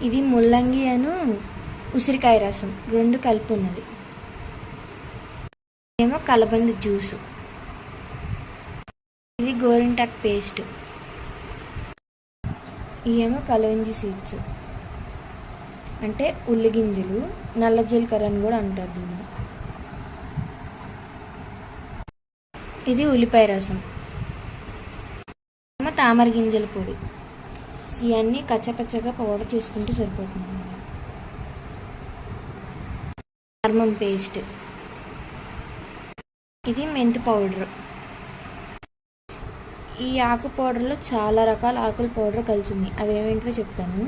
ఇది ముల్లంగి అను ఉసిరికాయ రసం రెండు కలిపి ఉన్నది. ఏమో కలబంద జ్యూసు. ఇది గోరింటాకు పేస్ట్. ఇవేమో కలవంజి సీడ్స్ అంటే ఉల్లి గింజలు, నల్ల జీలకర్ర అని కూడా అంటారు దీన్ని. ఇది ఉల్లిపాయ రసం. ఏమో తామర గింజల పొడి. ఇవన్నీ కచ్చపచ్చగా పౌడర్ చేసుకుంటే సరిపోతుంది. కార్మం పేస్ట్. ఇది మెంతి పౌడర్. ఈ ఆకు పౌడర్లో చాలా రకాల ఆకుల పౌడర్ కలిసి ఉన్నాయి. అవి ఏమేంటో చెప్తాను.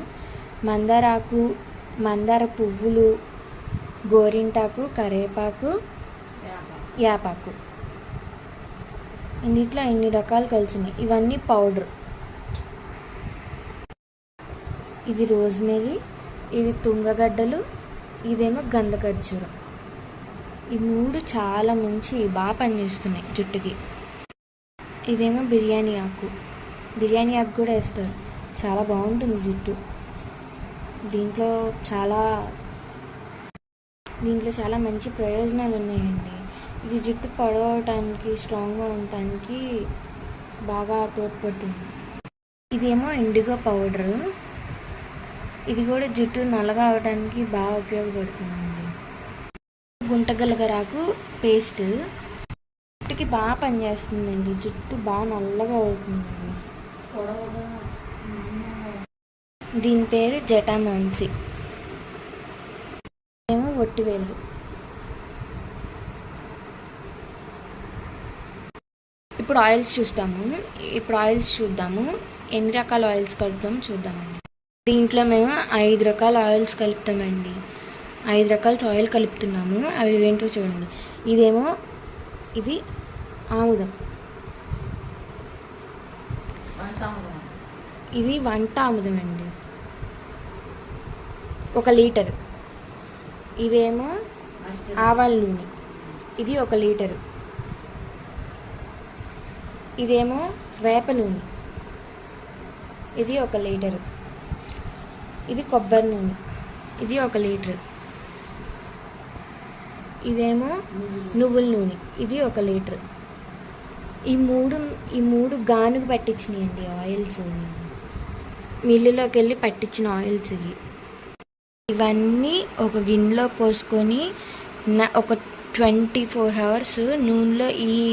మందార ఆకు, మందార పువ్వులు, గోరింటాకు, కరివేపాకు, యాపాకు. ఇందులో ఇన్ని రకాలు కలిసి ఉన్నాయి. ఇవన్నీ పౌడర్. ఇది రోజ్మెరీ, ఇది తుంగగడ్డలు, ఇదేమో గంధఖర్జూరం. ఈ మూడు చాలా బాగా పనిచేస్తున్నాయి జుట్టుకి. ఇదేమో బిర్యానీ ఆకు. బిర్యానీ ఆకు కూడా వేస్తారు. చాలా బాగుంటుంది జుట్టు. దీంట్లో చాలా మంచి ప్రయోజనాలు ఉన్నాయండి. ఇది జుట్టు పొడవటానికి, స్ట్రాంగ్గా ఉండటానికి బాగా తోడ్పడుతుంది. ఇదేమో ఇండిగో పౌడరు. ఇది కూడా జుట్టు నల్లగా అవడానికి బాగా ఉపయోగపడుతుందండి. గుంటగలగరాకు పేస్ట్ జుట్టుకి బాగా పనిచేస్తుందండి. జుట్టు బాగా నల్లగా అవుతుందండి. దీని పేరు జటామాంసి. ఏమో ఒట్టివేలు. ఇప్పుడు ఆయిల్స్ చూద్దాము. ఎన్ని రకాల ఆయిల్స్ కలుపుతామో చూద్దామండి. దీంట్లో మేము 5 రకాల ఆయిల్స్ కలుపుతామండి. 5 రకాల ఆయిల్ కలుపుతున్నాము. అవి ఏంటో చూడండి. ఇది ఆముదం. ఇది వంట ఆముదం అండి, 1 లీటరు. ఇదేమో ఆవాల నూనె, ఇది 1 లీటరు. ఇదేమో వేప నూనె, ఇది 1 లీటరు. ఇది కొబ్బరి నూనె, ఇది 1 లీటరు. ఇదేమో నువ్వుల నూనె, ఇది 1 లీటరు. ఈ మూడు గానుగు పట్టించినాయండి ఆయిల్స్. మిల్లులోకి వెళ్ళి పట్టించిన ఆయిల్స్ ఇవన్నీ ఒక గిన్నెలో పోసుకొని ఒక 24 hours నూనెలో ఈ